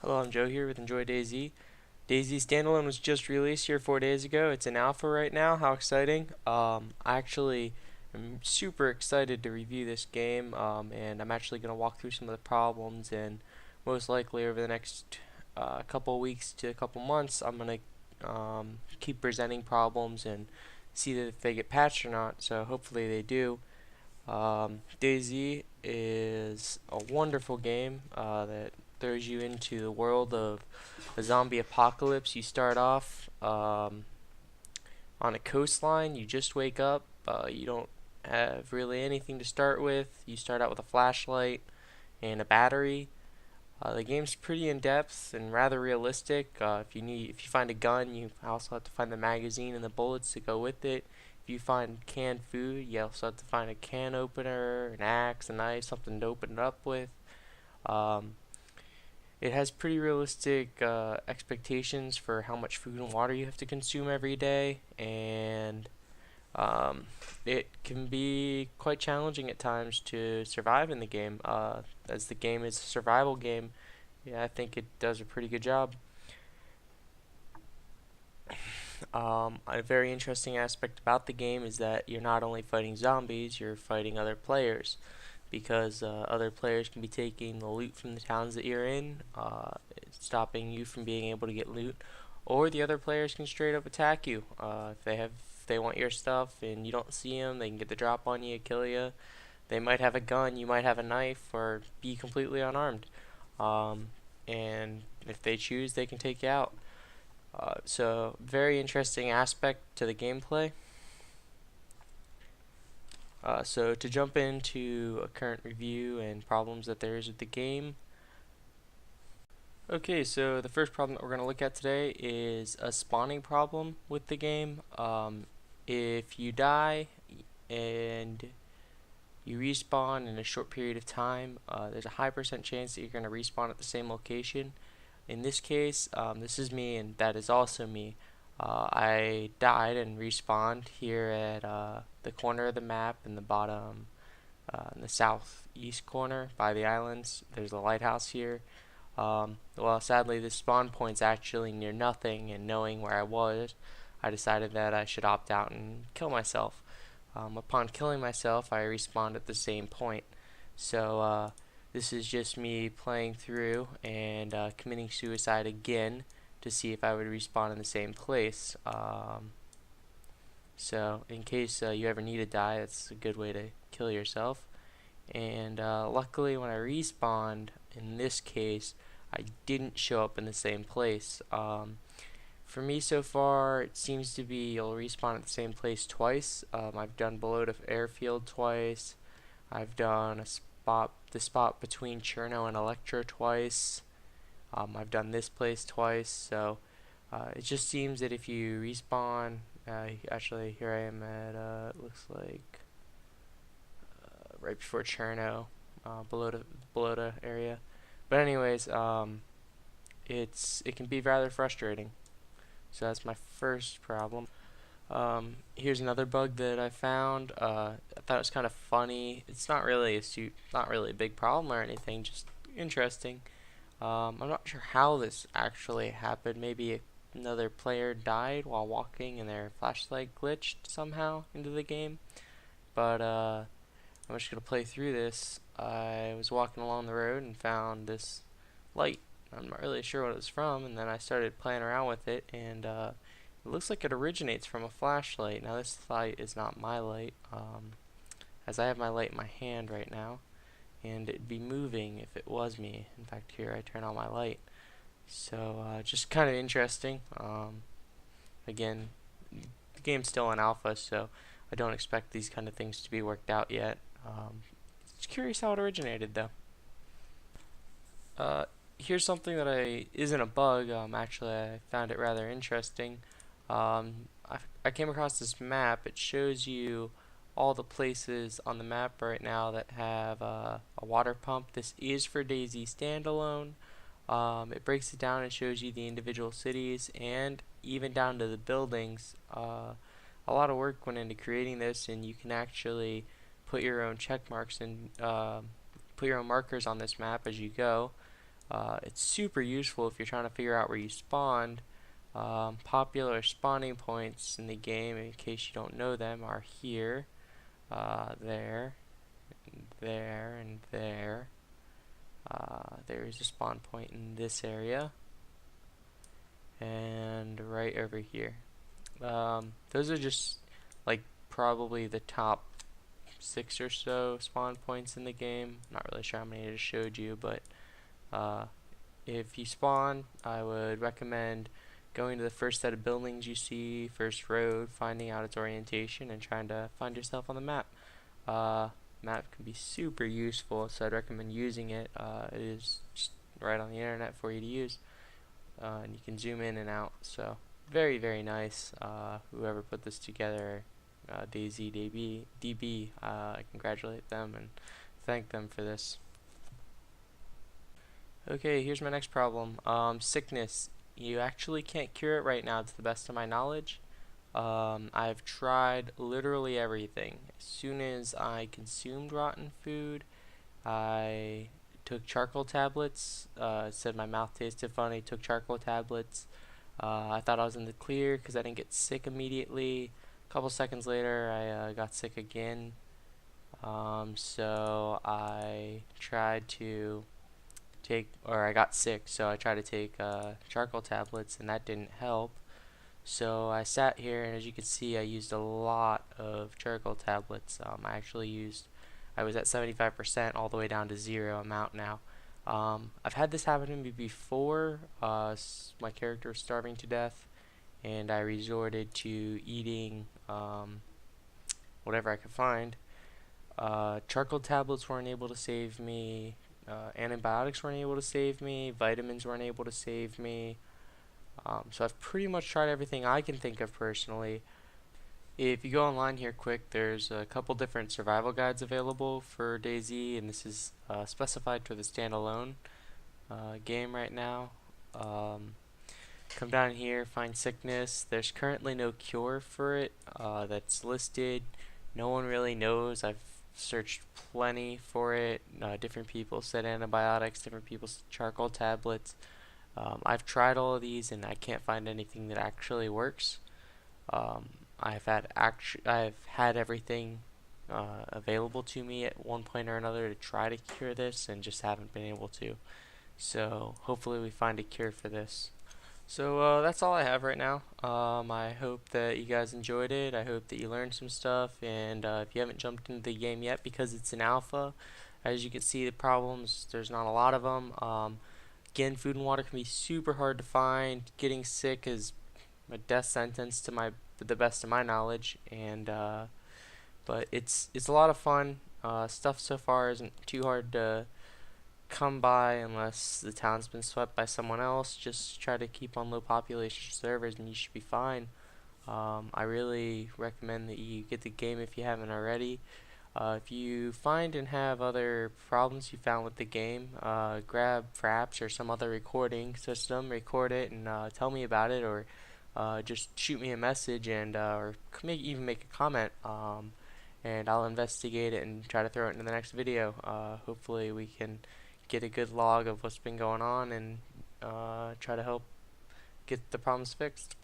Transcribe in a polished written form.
Hello, I'm Joe here with Enjoy DayZ. DayZ Standalone was just released here 4 days ago. It's in alpha right now. How exciting! I actually am super excited to review this game, and I'm actually going to walk through some of the problems. And most likely over the next couple weeks to a couple months, I'm going to keep presenting problems and see that if they get patched or not. So hopefully they do. DayZ is a wonderful game that throws you into the world of a zombie apocalypse. You start off on a coastline. You just wake up. You don't have really anything to start with. You start out with a flashlight and a battery. The game's pretty in depth and rather realistic. If you find a gun, you also have to find the magazine and the bullets to go with it. If you find canned food, you also have to find a can opener, an axe, a knife, something to open it up with. Um, it has pretty realistic expectations for how much food and water you have to consume every day, and um, it can be quite challenging at times to survive in the game. As the game is a survival game, yeah, I think it does a pretty good job. A very interesting aspect about the game is that you're not only fighting zombies, you're fighting other players because other players can be taking the loot from the towns that you're in, stopping you from being able to get loot, or the other players can straight up attack you. If they want your stuff and you don't see them, they can get the drop on you, kill you. They might have a gun, you might have a knife, or be completely unarmed. Um, and if they choose, they can take you out. So very interesting aspect to the gameplay. So to jump into a current review and problems that there is with the game. Okay, so the first problem that we're going to look at today is a spawning problem with the game. If you die and you respawn in a short period of time, there's a high percent chance that you're going to respawn at the same location. In this case, this is me and that is also me. I died and respawned here at the corner of the map in the bottom, in the southeast corner by the islands. There's a lighthouse here. Well, sadly, the spawn point's actually near nothing, and knowing where I was, I decided that I should opt out and kill myself. Upon killing myself, I respawned at the same point. So, this is just me playing through and committing suicide again to see if I would respawn in the same place. So, in case you ever need to die, it's a good way to kill yourself. And luckily, when I respawned, in this case, I didn't show up in the same place. For me so far, it seems to be you'll respawn at the same place twice. I've done below the airfield twice. I've done the spot between Cherno and Electro twice. I've done this place twice. So it just seems that if you respawn, actually here I am at it looks like right before Cherno, below the area. But anyways, it can be rather frustrating. So that's my first problem. Here's another bug that I found. I thought it was kind of funny. It's not really a big problem or anything, just interesting. I'm not sure how this actually happened. Maybe another player died while walking and their flashlight glitched somehow into the game. But I'm just gonna play through this. I was walking along the road and found this light. I'm not really sure what it was from, and then I started playing around with it, and it looks like it originates from a flashlight. Now this light is not my light, as I have my light in my hand right now, and it'd be moving if it was me. In fact, here I turn on my light. So just kind of interesting. Again, the game's still in alpha, so I don't expect these kind of things to be worked out yet. Just curious how it originated, though. Here's something that isn't a bug. Actually, I found it rather interesting. I came across this map. It shows you all the places on the map right now that have a water pump. This is for DayZ Standalone. It breaks it down and shows you the individual cities and even down to the buildings. A lot of work went into creating this, and you can actually put your own check marks and put your own markers on this map as you go. It's super useful if you're trying to figure out where you spawned. Popular spawning points in the game, in case you don't know them, are here, there, there, and there. There is a spawn point in this area, and right over here. Those are just like probably the top 6 or so spawn points in the game. Not really sure how many I just showed you, but uh, if you spawn, I would recommend going to the first set of buildings you see, first road, finding out its orientation, and trying to find yourself on the map. Uh, Map can be super useful, so I'd recommend using it. It is just right on the internet for you to use, and you can zoom in and out. So very, very nice. Whoever put this together, DayZ DB, I congratulate them and thank them for this. Okay, here's my next problem. Sickness. You actually can't cure it right now, to the best of my knowledge. I've tried literally everything. As soon as I consumed rotten food, I took charcoal tablets. It said my mouth tasted funny. Took charcoal tablets. I thought I was in the clear because I didn't get sick immediately. A couple seconds later, I got sick again. So I tried to I got sick, so I tried to take charcoal tablets, and that didn't help. So I sat here, and as you can see, I used a lot of charcoal tablets. I was at 75% all the way down to 0. I'm out now. I've had this happen to me before. My character was starving to death, and I resorted to eating whatever I could find. Charcoal tablets weren't able to save me. Antibiotics weren't able to save me. Vitamins weren't able to save me. So I've pretty much tried everything I can think of personally. If you go online here quick, there's a couple different survival guides available for DayZ, and this is specified for the Standalone game right now. Come down here, find sickness. There's currently no cure for it that's listed. No one really knows. I've searched plenty for it. Different people said antibiotics, different people said charcoal tablets. I've tried all of these and I can't find anything that actually works. Um, I've had everything available to me at one point or another to try to cure this and just haven't been able to. So hopefully we find a cure for this. So that's all I have right now. I hope that you guys enjoyed it. I hope that you learned some stuff. And if you haven't jumped into the game yet, because it's an alpha, as you can see, the problems, there's not a lot of them. Again, food and water can be super hard to find. Getting sick is a death sentence the best of my knowledge. And but it's a lot of fun. Stuff so far isn't too hard to come by unless the town's been swept by someone else. Just try to keep on low population servers and you should be fine. I really recommend that you get the game if you haven't already. If you find and have other problems you found with the game, grab Fraps or some other recording system, record it, and tell me about it, or just shoot me a message and or even make a comment. And I'll investigate it and try to throw it into the next video. Hopefully we can get a good log of what's been going on and try to help get the problems fixed.